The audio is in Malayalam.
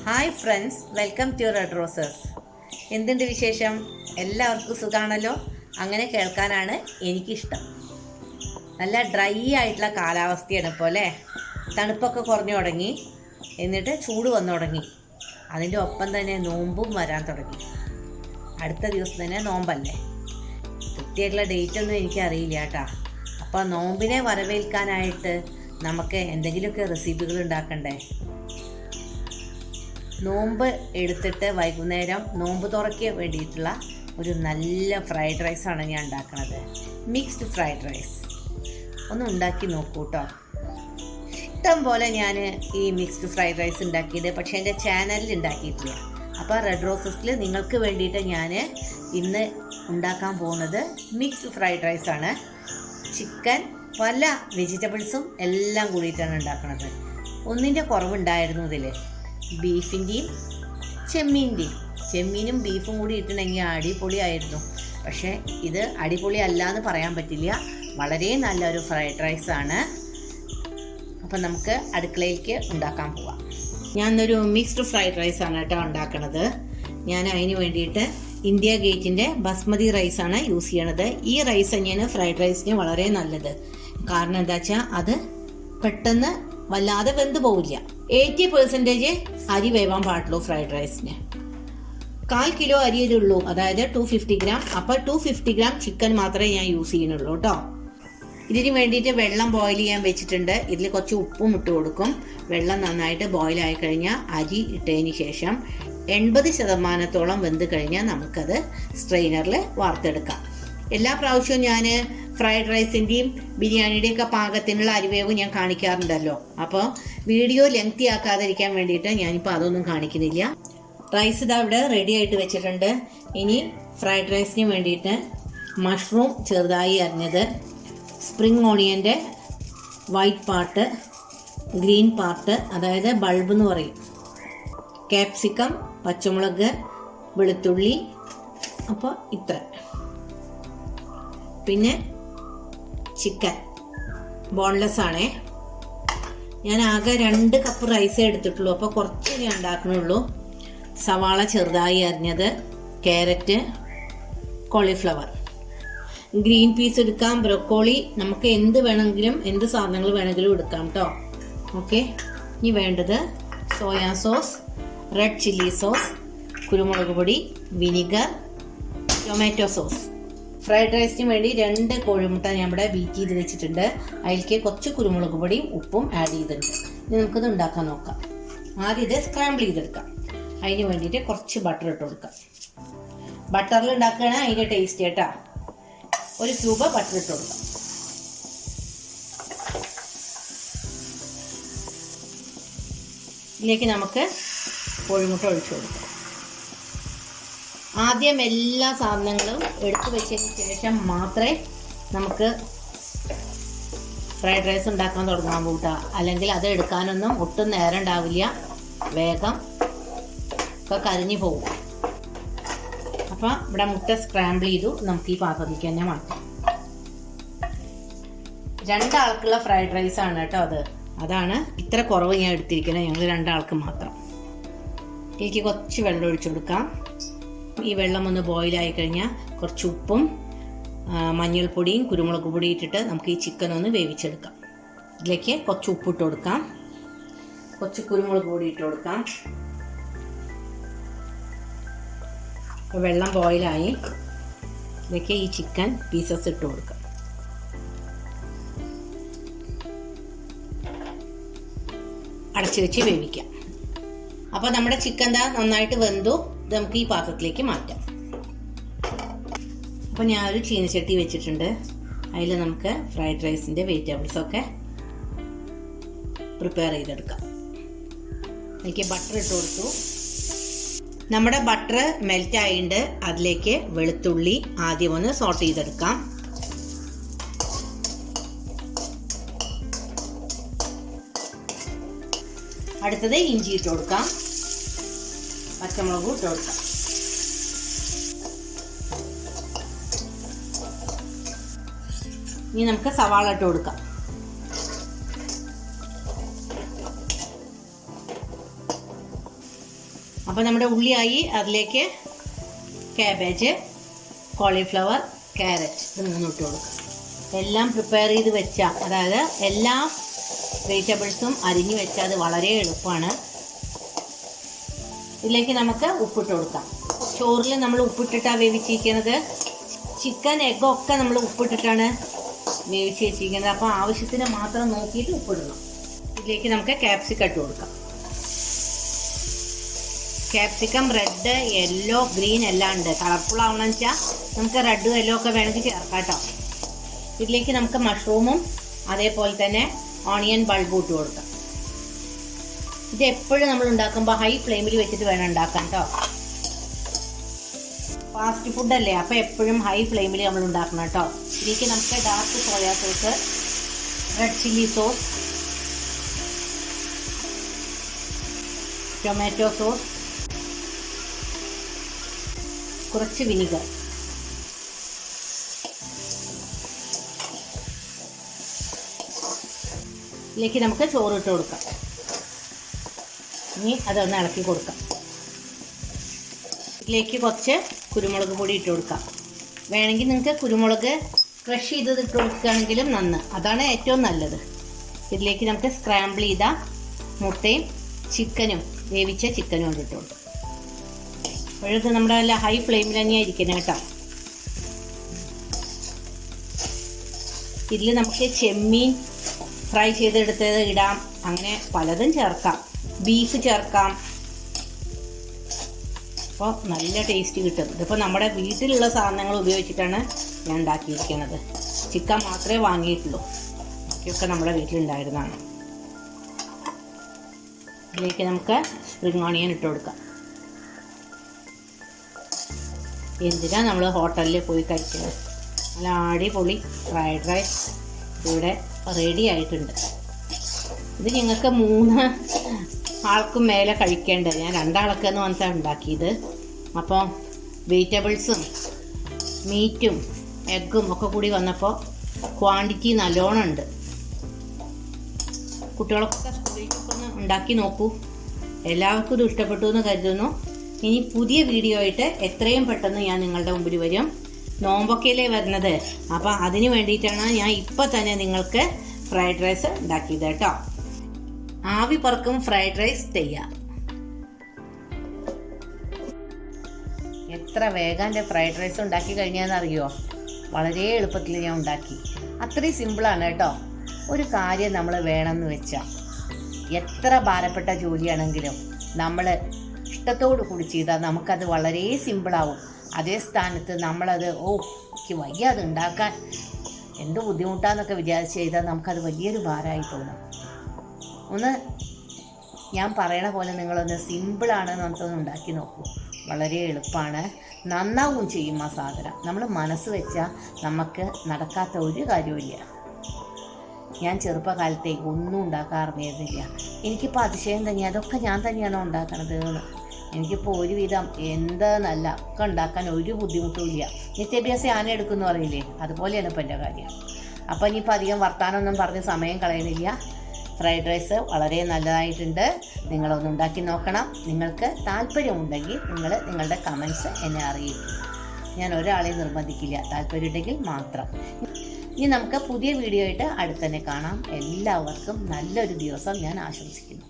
Hi friends, welcome to Red Roses. എന്തുണ്ട് വിശേഷം? എല്ലാവർക്കും സുഖമാണല്ലോ. അങ്ങനെ കേൾക്കാനാണ് എനിക്കിഷ്ടം. നല്ല ഡ്രൈ ആയിട്ടുള്ള കാലാവസ്ഥയാണ് ഇപ്പോൾ അല്ലേ. തണുപ്പൊക്കെ കുറഞ്ഞു തുടങ്ങി, എന്നിട്ട് ചൂട് വന്നു തുടങ്ങി. അതിൻ്റെ ഒപ്പം തന്നെ നോമ്പും വരാൻ തുടങ്ങി. അടുത്ത ദിവസം തന്നെ നോമ്പല്ലേ. കൃത്യമായിട്ടുള്ള ഡേറ്റ് ഒന്നും എനിക്കറിയില്ല കേട്ടോ. അപ്പോൾ നോമ്പിനെ വരവേൽക്കാനായിട്ട് നമുക്ക് എന്തെങ്കിലുമൊക്കെ റെസിപ്പികൾ ഉണ്ടാക്കണ്ടേ. നോമ്പ് എടുത്തിട്ട് വൈകുന്നേരം നോമ്പ് തുറയ്ക്ക് വേണ്ടിയിട്ടുള്ള ഒരു നല്ല ഫ്രൈഡ് റൈസാണ് ഞാൻ ഉണ്ടാക്കുന്നത്. മിക്സ്ഡ് ഫ്രൈഡ് റൈസ് ഒന്ന് ഉണ്ടാക്കി നോക്കൂ കേട്ടോ. ഇഷ്ടം പോലെ ഞാൻ ഈ മിക്സ്ഡ് ഫ്രൈഡ് റൈസ് ഉണ്ടാക്കിയത്, പക്ഷേ എൻ്റെ ചാനലിൽ ഉണ്ടാക്കിയിട്ടില്ല. അപ്പോൾ റെഡ് റോസസിൽ നിങ്ങൾക്ക് വേണ്ടിയിട്ട് ഞാൻ ഇന്ന് ഉണ്ടാക്കാൻ പോകുന്നത് മിക്സ്ഡ് ഫ്രൈഡ് റൈസാണ്. ചിക്കൻ, പല വെജിറ്റബിൾസും എല്ലാം കൂടിയിട്ടാണ് ഉണ്ടാക്കുന്നത്. ഒന്നിൻ്റെ കുറവുണ്ടായിരുന്നു ഇതിൽ, ബീഫിൻ്റെയും ചെമ്മീനും ബീഫും കൂടി ഇട്ടിട്ടുണ്ടെങ്കിൽ അടിപൊളിയായിരുന്നു. പക്ഷേ ഇത് അടിപൊളി അല്ല എന്ന് പറയാൻ പറ്റില്ല. വളരെ നല്ലൊരു ഫ്രൈഡ് റൈസാണ്. അപ്പം നമുക്ക് അടുക്കളയിലേക്ക് ഉണ്ടാക്കാൻ പോവാം. ഞാനൊരു മിക്സ്ഡ് ഫ്രൈഡ് റൈസാണ് കേട്ടോ ഉണ്ടാക്കണത്. ഞാൻ അതിന് വേണ്ടിയിട്ട് ഇന്ത്യ ഗേറ്റിൻ്റെ ബസ്മതി റൈസാണ് യൂസ് ചെയ്യണത്. ഈ റൈസ് തന്നെയാണ് ഫ്രൈഡ് റൈസിന് വളരെ നല്ലത്. കാരണം എന്താ വെച്ചാൽ അത് പെട്ടെന്ന് വല്ലാതെ വെന്ത് പോവില്ല. 80% അരി വേവാൻ പാടുള്ളൂ ഫ്രൈഡ് റൈസിന്. 1/4 കിലോ അരിയേ അതായത് 250 ഗ്രാം. അപ്പോൾ 250 ഗ്രാം ചിക്കൻ മാത്രമേ ഞാൻ യൂസ് ചെയ്യുന്നുള്ളൂ കേട്ടോ. ഇതിന് വേണ്ടിയിട്ട് വെള്ളം ബോയിൽ ചെയ്യാൻ വെച്ചിട്ടുണ്ട്. ഇതിൽ കുറച്ച് ഉപ്പും ഇട്ട് കൊടുക്കും. വെള്ളം നന്നായിട്ട് ബോയിലായി കഴിഞ്ഞാൽ അരി ഇട്ടതിന് ശേഷം 80% വെന്ത് കഴിഞ്ഞാൽ നമുക്കത് സ്ട്രെയിനറിൽ വാർത്തെടുക്കാം. എല്ലാ പ്രാവശ്യവും ഞാൻ ഫ്രൈഡ് റൈസിൻ്റെയും ബിരിയാണിയുടെയൊക്കെ പാകത്തിനുള്ള അരിവേവ് ഞാൻ കാണിക്കാറുണ്ടല്ലോ. അപ്പോൾ വീഡിയോ ലെങ്തി ആക്കാതിരിക്കാൻ വേണ്ടിയിട്ട് ഞാനിപ്പോൾ അതൊന്നും കാണിക്കുന്നില്ല. റൈസ് ഇതാ ഇവിടെ റെഡി ആയിട്ട് വെച്ചിട്ടുണ്ട്. ഇനി ഫ്രൈഡ് റൈസിന് വേണ്ടിയിട്ട് മഷ്റൂം ചെറുതായി അരിഞ്ഞത്, സ്പ്രിംഗ് ഓണിയൻ്റെ വൈറ്റ് പാർട്ട്, ഗ്രീൻ പാർട്ട് അതായത് ബൾബ് എന്ന് പറയും, ക്യാപ്സിക്കം, പച്ചമുളക്, വെളുത്തുള്ളി, അപ്പോൾ ഇത്ര. പിന്നെ ചിക്കൻ ബോൺലെസ് ആണേ. ഞാൻ ആകെ 2 കപ്പ് റൈസേ എടുത്തിട്ടുള്ളൂ, അപ്പോൾ കുറച്ച് ഞാൻ ഉണ്ടാക്കണുള്ളൂ. സവാള ചെറുതായി അരിഞ്ഞത്, ക്യാരറ്റ്, കോളിഫ്ലവർ, ഗ്രീൻ പീസ് എടുക്കാം, ബ്രൊക്കോളി, നമുക്ക് എന്ത് വേണമെങ്കിലും എന്ത് സാധനങ്ങൾ വേണമെങ്കിലും എടുക്കാം കേട്ടോ. ഓക്കെ, ഇനി വേണ്ടത് soya sauce, red chilli sauce, കുരുമുളക് പൊടി, വിനിഗർ, ടൊമാറ്റോ സോസ്. ഫ്രൈഡ് റൈസിന് വേണ്ടി 2 കോഴിമുട്ട ഞാൻ ഇവിടെ ബീറ്റ് ചെയ്ത് വെച്ചിട്ടുണ്ട്. അതിലേക്ക് കുറച്ച് കുരുമുളക് പൊടിയും ഉപ്പും ആഡ് ചെയ്തിട്ടുണ്ട്. ഇനി നമുക്കിത് ഉണ്ടാക്കാൻ നോക്കാം. ആദ്യം ഇത് സ്ക്രാമ്പിൾ ചെയ്തെടുക്കാം. അതിന് വേണ്ടിയിട്ട് കുറച്ച് ബട്ടർ ഇട്ട് കൊടുക്കാം. ബട്ടറിൽ ഉണ്ടാക്കുകയാണ് അതിൻ്റെ ടേസ്റ്റ് കേട്ടോ. 1 ക്യൂബ് ബട്ടർ ഇട്ട് കൊടുക്കാം. ഇതിലേക്ക് നമുക്ക് കോഴിമുട്ട ഒഴിച്ചു കൊടുക്കാം. ആദ്യം എല്ലാ സാധനങ്ങളും എടുത്തു വെച്ചതിന് ശേഷം മാത്രമേ നമുക്ക് ഫ്രൈഡ് റൈസ് ഉണ്ടാക്കാൻ തുടങ്ങാൻ പോകട്ടെ. അല്ലെങ്കിൽ അത് എടുക്കാനൊന്നും ഒട്ടും നേരം ഉണ്ടാവില്ല, വേഗം ഒക്കെ കരിഞ്ഞു പോകും. അപ്പം ഇവിടെ മുട്ട സ്ക്രാമ്പിൾ ചെയ്തു. നമുക്ക് ഈ പാത്രത്തിലേക്ക് തന്നെ മാറ്റാം. 2 ആൾക്കുള്ള ഫ്രൈഡ് റൈസ് ആണ് കേട്ടോ അതാണ് ഇത്ര കുറവ് ഞാൻ എടുത്തിരിക്കുന്നത്. ഞങ്ങൾ 2 ആൾക്ക് മാത്രം. ഇതിലേക്ക് കുറച്ച് വെള്ളം ഒഴിച്ചു കൊടുക്കാം. ഈ വെള്ളം ഒന്ന് ബോയിലായി കഴിഞ്ഞാൽ കുറച്ച് ഉപ്പും മഞ്ഞൾപ്പൊടിയും കുരുമുളക് പൊടിയും ഇട്ടിട്ട് നമുക്ക് ഈ ചിക്കൻ ഒന്ന് വേവിച്ചെടുക്കാം. ഇതിലേക്ക് കുറച്ച് ഉപ്പിട്ട് കൊടുക്കാം, കുറച്ച് കുരുമുളക് പൊടി ഇട്ട് കൊടുക്കാം. വെള്ളം ബോയിലായി. ഇതിലേക്ക് ഈ ചിക്കൻ പീസസ് ഇട്ട് കൊടുക്കാം. അടച്ചു വെച്ച് വേവിക്കാം. അപ്പോൾ നമ്മുടെ ചിക്കൻ നന്നായിട്ട് വെന്തു. ഇത് നമുക്ക് ഈ പാത്രത്തിലേക്ക് മാറ്റാം. അപ്പോൾ ഞാനൊരു ചീനച്ചട്ടി വെച്ചിട്ടുണ്ട്. അതിൽ നമുക്ക് ഫ്രൈഡ് റൈസിൻ്റെ വെജിറ്റബിൾസൊക്കെ പ്രിപ്പയർ ചെയ്തെടുക്കാം. അതിലേക്ക് ബട്ടർ ഇട്ട് കൊടുത്തു. നമ്മുടെ ബട്ടർ മെൽറ്റ് ആയിട്ടുണ്ട്. അതിലേക്ക് വെളുത്തുള്ളി ആദ്യം ഒന്ന് സോട്ട് ചെയ്തെടുക്കാം. അടുത്തത് ഇഞ്ചി ഇട്ട് കൊടുക്കാം, പച്ചമുളകും ഇട്ട് കൊടുക്കാം. ഇനി നമുക്ക് സവാള ഇട്ട് കൊടുക്കാം. അപ്പോൾ നമ്മുടെ ഉള്ളിയായി, അതിലേക്ക് കാബേജ്, കോളിഫ്ലവർ, ക്യാരറ്റ് ഇത് മൂന്നും ഇട്ട് കൊടുക്കുക. എല്ലാം പ്രിപ്പയർ ചെയ്ത് വെച്ചാൽ, അതായത് എല്ലാ വെജിറ്റബിൾസും അരിഞ്ഞ് വെച്ചാൽ അത് വളരെ എളുപ്പമാണ്. ഇതിലേക്ക് നമുക്ക് ഉപ്പിട്ട് കൊടുക്കാം. ചോറിൽ നമ്മൾ ഉപ്പിട്ടിട്ടാണ് വേവിച്ചിരിക്കുന്നത്. ചിക്കൻ, എഗ്ഗൊക്കെ നമ്മൾ ഉപ്പിട്ടിട്ടാണ് വേവിച്ച് വെച്ചിരിക്കുന്നത്. അപ്പോൾ ആവശ്യത്തിന് മാത്രം നോക്കിയിട്ട് ഉപ്പിടണം. ഇതിലേക്ക് നമുക്ക് ക്യാപ്സിക്കം ഇട്ട് കൊടുക്കാം. ക്യാപ്സിക്കം റെഡ്, യെല്ലോ, ഗ്രീൻ എല്ലാം ഉണ്ട്. കളർഫുൾ ആവണമെന്ന് വെച്ചാൽ നമുക്ക് റെഡും യെല്ലോ ഒക്കെ വേണമെങ്കിൽ ചേർക്കാം കേട്ടോ. ഇതിലേക്ക് നമുക്ക് മഷ്റൂമും അതേപോലെ തന്നെ ഓണിയൻ ബൾബും ഇട്ട് കൊടുക്കാം. ഇത് എപ്പോഴും നമ്മൾ ഉണ്ടാക്കുമ്പോൾ ഹൈ ഫ്ലെയിമിൽ വെച്ചിട്ട് വേണം ഉണ്ടാക്കാൻ കേട്ടോ. ഫാസ്റ്റ് ഫുഡല്ലേ, അപ്പോൾ എപ്പോഴും ഹൈ ഫ്ലെയിമിൽ നമ്മൾ ഉണ്ടാക്കണം കേട്ടോ. ഇതിലേക്ക് നമുക്ക് dark soya sauce, red chilli sauce, tomato sauce, കുറച്ച് വിനിഗർ, ഇതിലേക്ക് നമുക്ക് ചോറ് ഇട്ട് കൊടുക്കാം. ഇനി അതൊന്ന് ഇളക്കി കൊടുക്കാം. ഇതിലേക്ക് കുറച്ച് കുരുമുളക് പൊടി ഇട്ട് കൊടുക്കാം. വേണമെങ്കിൽ നിങ്ങൾക്ക് കുരുമുളക് ക്രഷ് ചെയ്തത് ഇട്ട് കൊടുക്കുകയാണെങ്കിലും അതാണ് ഏറ്റവും നല്ലത്. ഇതിലേക്ക് നമുക്ക് സ്ക്രാമ്പിൾ ചെയ്ത മുട്ടയും ചിക്കനും, വേവിച്ച ചിക്കനും കൊണ്ട് ഇട്ട് കൊടുക്കാം. അപ്പോഴത് നമ്മുടെ നല്ല ഹൈ ഫ്ലെയിമിൽ തന്നെയാണ് ഇരിക്കുന്നത് കേട്ടോ. ഇതിൽ നമുക്ക് ചെമ്മീൻ ഫ്രൈ ചെയ്തെടുത്തത് ഇടാം, അങ്ങനെ പലതും ചേർക്കാം. ബീഫ് ചേർക്കാം. അപ്പോൾ നല്ല ടേസ്റ്റ് കിട്ടും. ഇതിപ്പോൾ നമ്മുടെ വീട്ടിലുള്ള സാധനങ്ങൾ ഉപയോഗിച്ചിട്ടാണ് ഞാൻ ഉണ്ടാക്കിയിരിക്കുന്നത്. ചിക്കൻ മാത്രമേ വാങ്ങിയിട്ടുള്ളൂ, ബാക്കിയൊക്കെ നമ്മുടെ വീട്ടിലുണ്ടായിരുന്നതാണ്. ഇതിലേക്ക് നമുക്ക് സ്പ്രിംഗ് ഓണിയൻ ഇട്ട് കൊടുക്കാം. എന്തിനാണ് നമ്മൾ ഹോട്ടലിൽ പോയി കഴിക്കുന്നത്? നല്ല അടിപൊളി ഫ്രൈഡ് റൈസ് ഇവിടെ റെഡി ആയിട്ടുണ്ട്. ഇത് ഞങ്ങൾക്ക് 3 ആൾക്കും മേലെ കഴിക്കേണ്ടത്. ഞാൻ 2 ആൾക്കെന്ന് പറഞ്ഞാൽ ഉണ്ടാക്കിയത്. അപ്പോൾ വെജിറ്റബിൾസും മീറ്റും എഗ്ഗും ഒക്കെ കൂടി വന്നപ്പോൾ ക്വാണ്ടിറ്റി നല്ലോണം ഉണ്ട്. കുട്ടികളൊക്കെ സ്കൂളിലേക്കൊക്കെ ഒന്ന് ഉണ്ടാക്കി നോക്കൂ. എല്ലാവർക്കും ഇത് ഇഷ്ടപ്പെട്ടു എന്ന് കരുതുന്നു. ഇനി പുതിയ വീഡിയോ ആയിട്ട് എത്രയും പെട്ടെന്ന് ഞാൻ നിങ്ങളുടെ മുമ്പിൽ വരും. നോമ്പൊക്കെയല്ലേ വരുന്നത്, അപ്പോൾ അതിന് വേണ്ടിയിട്ടാണ് ഞാൻ ഇപ്പോൾ തന്നെ നിങ്ങൾക്ക് ഫ്രൈഡ് റൈസ് ഉണ്ടാക്കിയത് കേട്ടോ. ആവി പറക്കും ഫ്രൈഡ് റൈസ് ചെയ്യാം. എത്ര വേഗം എൻ്റെ ഫ്രൈഡ് റൈസ് ഉണ്ടാക്കി കഴിഞ്ഞാന്ന് അറിയുമോ? വളരെ എളുപ്പത്തിൽ ഞാൻ ഉണ്ടാക്കി. അത്രയും സിമ്പിളാണ് കേട്ടോ. ഒരു കാര്യം നമ്മൾ വേണമെന്ന് വെച്ചാൽ എത്ര ഭാരപ്പെട്ട ജോലിയാണെങ്കിലും നമ്മൾ ഇഷ്ടത്തോടു കൂടി ചെയ്താൽ നമുക്കത് വളരെ സിമ്പിളാവും. അതേ സ്ഥാനത്ത് നമ്മളത് എനിക്ക് വയ്യ അത് ഉണ്ടാക്കാൻ, എന്ത് ബുദ്ധിമുട്ടാന്നൊക്കെ വിചാരിച്ച് ചെയ്താൽ നമുക്കത് വലിയൊരു ഭാരമായി തോന്നും. ഞാൻ പറയണ പോലെ നിങ്ങളൊന്ന് സിമ്പിളാണെന്ന് നമുക്കൊന്ന് ഉണ്ടാക്കി നോക്കൂ. വളരെ എളുപ്പമാണ്, നന്നാവും ചെയ്യും ആ സാധനം. നമ്മൾ മനസ്സ് വെച്ചാൽ നമുക്ക് നടക്കാത്ത ഒരു കാര്യമില്ല. ഞാൻ ചെറുപ്പകാലത്തെ ഒന്നും ഉണ്ടാക്കാറിഞ്ഞിരുന്നില്ല. എനിക്കിപ്പോൾ അതിശയം തന്നെയാണ്, അതൊക്കെ ഞാൻ തന്നെയാണോ ഉണ്ടാക്കണത് എന്ന്. എനിക്കിപ്പോൾ ഒരുവിധം എന്താന്നല്ല ഒക്കെ ഉണ്ടാക്കാൻ ഒരു ബുദ്ധിമുട്ടും ഇല്ല. നിത്യാഭ്യാസം ആന എടുക്കുമെന്ന് പറയില്ലേ, അതുപോലെയാണ് ഇപ്പോൾ എൻ്റെ കാര്യം. അപ്പോൾ ഇനിയിപ്പോൾ അധികം വർത്താനമൊന്നും പറഞ്ഞ് സമയം കളയുന്നില്ല. ഫ്രൈഡ് റൈസ് വളരെ നല്ലതായിട്ടുണ്ട്. നിങ്ങളൊന്ന് ഉണ്ടാക്കി നോക്കണം. നിങ്ങൾക്ക് താല്പര്യമുണ്ടെങ്കിൽ നിങ്ങൾ നിങ്ങളുടെ കമൻസ് എന്നെ അറിയിക്കും. ഞാൻ ഒരാളെയും നിർബന്ധിക്കില്ല, താല്പര്യമുണ്ടെങ്കിൽ മാത്രം. ഇനി നമുക്ക് പുതിയ വീഡിയോ ആയിട്ട് അടുത്തന്നെ കാണാം. എല്ലാവർക്കും നല്ലൊരു ദിവസം ഞാൻ ആശംസിക്കുന്നു.